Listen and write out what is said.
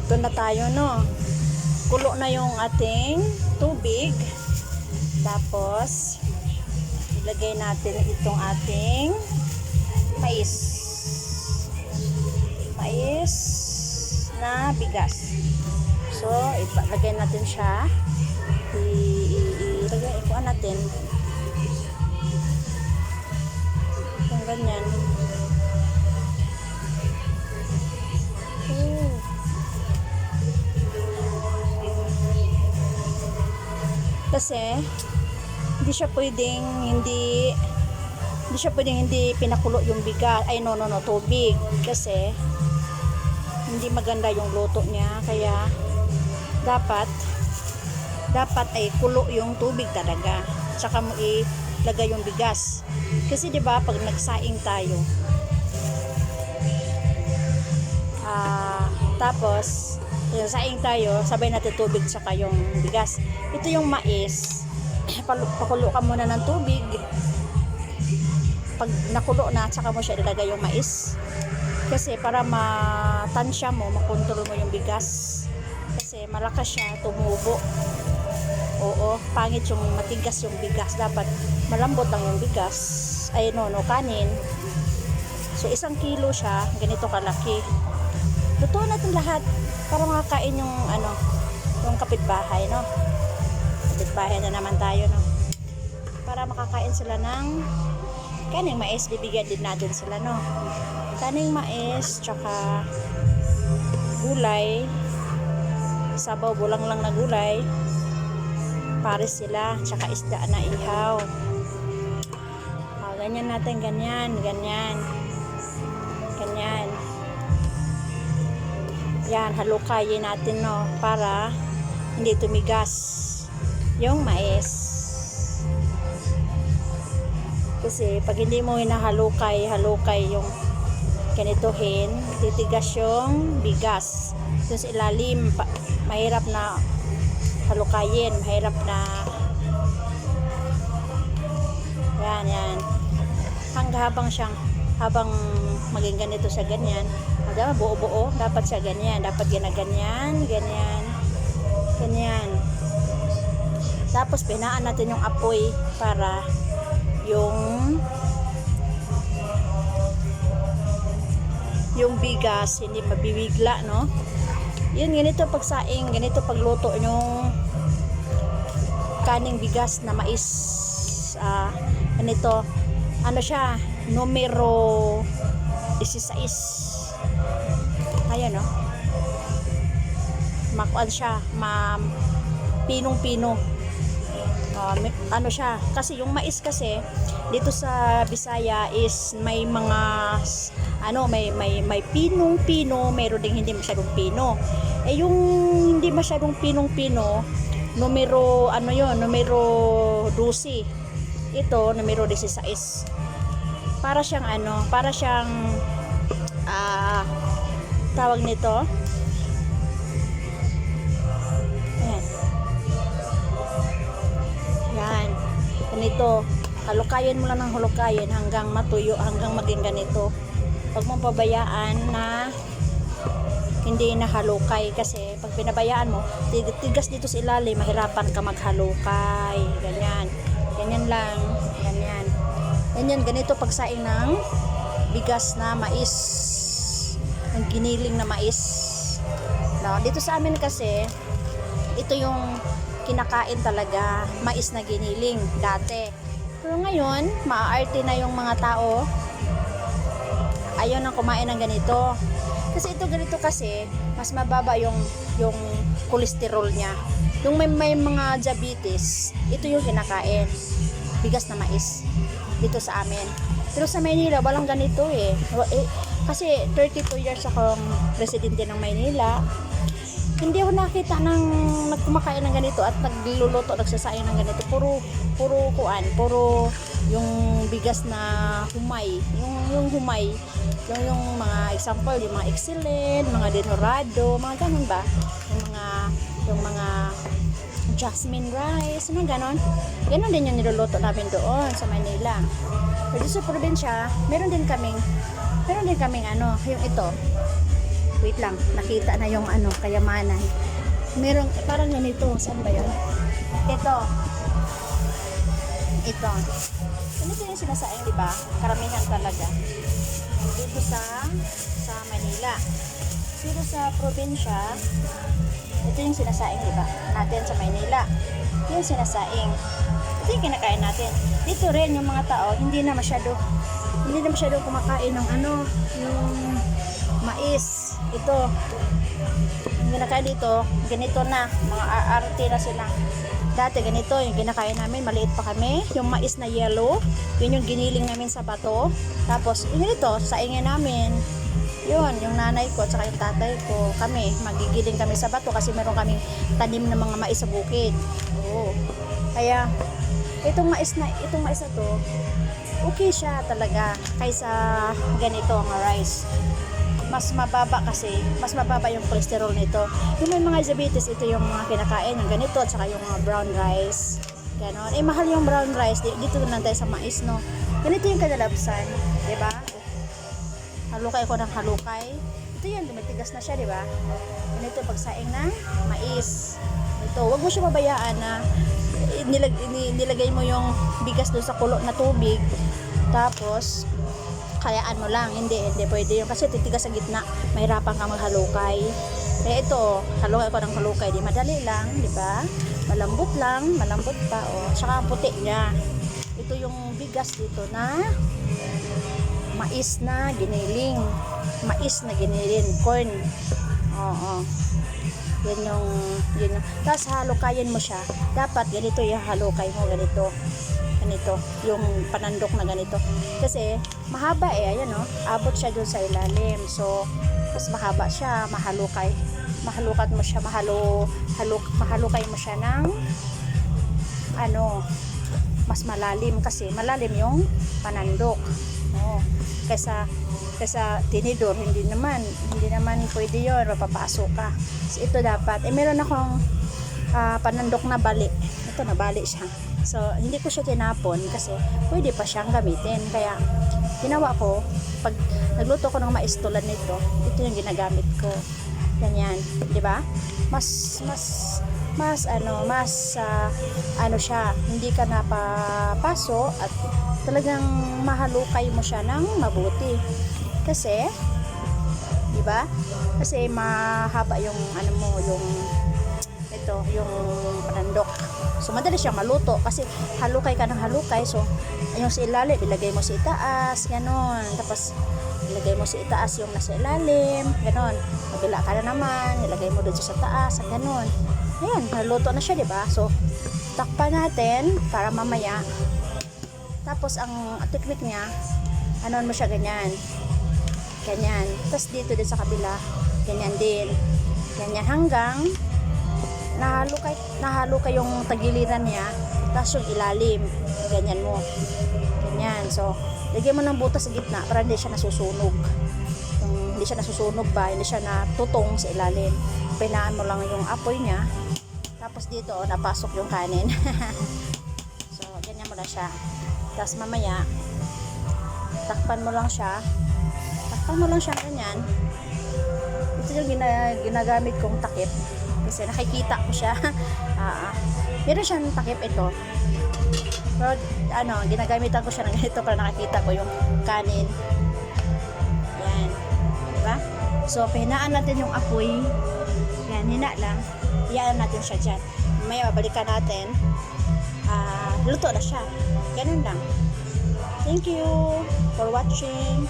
Ito na tayo, no? Kulo na yung ating tubig. Tapos, ilagay natin itong ating mais. Mais na bigas. So, ilagay natin siya. Ikuan natin. Kung ganyan. Kasi hindi siya pwedeng hindi pinakulo yung bigas, tubig, kasi hindi maganda yung luto niya. Kaya dapat ay kulo yung tubig talaga, tsaka mo ilagay yung bigas. Kasi 'di ba pag nagsaing tayo, tapos saing tayo, sabay natin tubig tsaka yung bigas. Ito yung mais, pakulo ka muna ng tubig. Pag nakulo na, tsaka mo siya ilagay yung mais. Kasi para matansya mo, makontrol mo yung bigas. Kasi malakas siya tumubo. Oo, pangit yung matigas yung bigas. Dapat malambot lang yung bigas. Kanin. So 1 kilo siya, ganito kalaki. Lutuin natin lahat para makakain yung yung kapitbahay, no? Kapitbahay na naman tayo, no? Para makakain sila ng kaning mais, bibigyan din natin sila, no? Kaning mais, tsaka gulay, sabaw, bulang lang na gulay, pares sila, tsaka isda na ihaw. Ganyan natin, ganyan. Yan, halukayin natin, no, para hindi tumigas yung mais. Kasi pag hindi mo hinahalukay yung ganituhin, titigas yung bigas. Doon sa ilalim, mahirap na halukayin, mahirap na yan. Habang maging ganito siya, ganyan, buo-buo, dapat siya ganyan, dapat ganyan. Tapos pinaan natin yung apoy para yung bigas hindi mabibigla, no? Yun, ganito pagsaing, ganito pagluto yung kaning bigas na mais. Ganito, siya, numero 16. Ayan, no? Makuan siya, pinong-pino. Siya, kasi yung mais kasi dito sa Bisaya is may mga may pinong-pino, mayroon ding hindi masyadong pino. Yung hindi masyadong pinong-pino, numero 12. Ito numero 16. Para siyang tawag nito. Yan. Ganito. Halukayin mo lang ng halukayin hanggang matuyo, hanggang maging ganito. Huwag mong pabayaan na hindi nahalukay, kasi pag pinabayaan mo, tigas dito sa ilalim, mahirapan ka maghalukay. Ganyan lang. Ganyan, ganito pagsaing ng bigas na mais. Ang giniling na mais. No, dito sa amin kasi, ito yung kinakain talaga, mais na giniling dati. Pero ngayon, maaarte na yung mga tao, ayaw nang kumain ng ganito. Kasi ganito kasi, mas mababa yung kolesterol niya. Yung may mga diabetes, ito yung kinakain. Bigas na mais. Dito sa amin. Pero sa Maynila, walang ganito eh. Kasi 32 years akong residente ng Maynila. Hindi ako nakita ng nagkumakain ng ganito at nagluluto, nagsasaing ng ganito. Puro yung bigas na humay. Yung humay, yung mga example, yung mga excellent, mga denorado, mga ganun ba? Yung mga jasmine rice, mga ganon. Ganon din yung niluluto namin doon sa Manila. Pero sa probinsya, meron din kaming yung ito. Wait lang, nakita na yung ano, kayamanan. Merong, parang ganito, saan ba yun? Ito. Ito. Ganito yung sinasaing, di ba? Karamihan talaga. Dito sa Manila. Dito sa probinsya, ito yung sinasaing, di ba? Natin sa Manila. Yung sinasaing. Ito yung kinakain natin. Dito rin yung mga tao, hindi na masyado kumakain ng ano, yung mais. Ito. Yung kinakain dito, ganito na. Mga arte na sila. Dati ganito, yung kinakain namin, maliit pa kami. Yung mais na yellow, yun yung giniling namin sa bato. Tapos, yun ito, saingin namin. Yun, yung nanay ko at saka yung tatay ko, kami, magigiling kami sa bato kasi meron kaming tanim ng mga mais sa bukid. Oo. Kaya, itong mais na to, okay siya talaga kaysa ganito ang rice. Mas mababa kasi, mas mababa yung cholesterol nito. Yung may mga diabetes, ito yung mga kinakain, yung ganito at saka yung mga brown rice. Ganon. Eh, mahal yung brown rice, dito na tayo sa mais, no? Ganito yung kadalasan, di ba? Halukay ko ng halukay. Ito yan, dumitigas na siya, di ba? Ganito pagsaing ng mais. Ito, wag mo siya mabayaan na nilagay mo yung bigas doon sa kulo na tubig. Tapos, kayaan mo lang. Hindi pwede yun. Kasi titigas sa gitna. Mahirapan ka maghalukay. Kaya ito, halukay ko ng halukay. Di madali lang, di ba? Malambot lang, malambot pa. O, saka ang puti niya. Ito yung bigas dito na mais na giniling. Mais na giniling. Corn. Oo. Yan yung. Tapos halukayin mo siya. Dapat ganito yung halukay mo. Ganito. Yung panandok na ganito. Kasi mahaba ayan o. Abot siya dun sa ilalim. So, mas mahaba siya. Mahalukat mo siya. Mahalukay mo siya ng mas malalim kasi malalim yung panandok. Oo. Kaysa tinidor, hindi naman pwede yun, mapapasok ka. So, ito dapat, meron akong panandok na bali. Ito, nabali siya. So, hindi ko siya tinapon kasi pwede pa siyang gamitin. Kaya, ginawa ko, pag nagluto ko ng mais tulad nito, ito yung ginagamit ko. Ganyan, di ba? Mas siya, hindi ka napapaso at talagang mahalukay mo siya ng mabuti. Kasi, di ba? Kasi mahaba yung yung panandok. So, madali siyang maluto kasi halukay ka ng halukay. So, yung sa ilalim, ilagay mo sa itaas, ganon. Tapos, ilagay mo sa itaas yung nasa ilalim, ganon. Kabila ka na naman, ilagay mo dito sa taas, ganon. Ayan, naluto na siya, diba? So, takpan natin para mamaya. Tapos, ang technique niya, anon mo siya ganyan. Ganyan. Tapos, dito din sa kabila, ganyan din. Ganyan hanggang nahalukay yung tagiliran niya, tapos yung ilalim, ganyan mo. Ganyan. So, lagyan mo ng butas sa gitna para hindi siya nasusunog. Hindi siya nasusunog ba, hindi siya natutong sa ilalim. Pinaan mo lang yung apoy niya. Tapos dito, napasok yung kanin. So, ganyan mo na siya. Tapos mamaya, takpan mo lang siya ganyan. Ito yung ginagamit kong takip. Kasi nakikita ko siya. Meron siyang takip ito. Pero ginagamitan ko siya ng ganito para nakikita ko yung kanin. Yan. Diba? So, pahinaan natin yung apoy. Yan, hina lang. Iyaan natin siya dyan. May babalikan natin. Luto na siya. Ganun lang. Thank you for watching.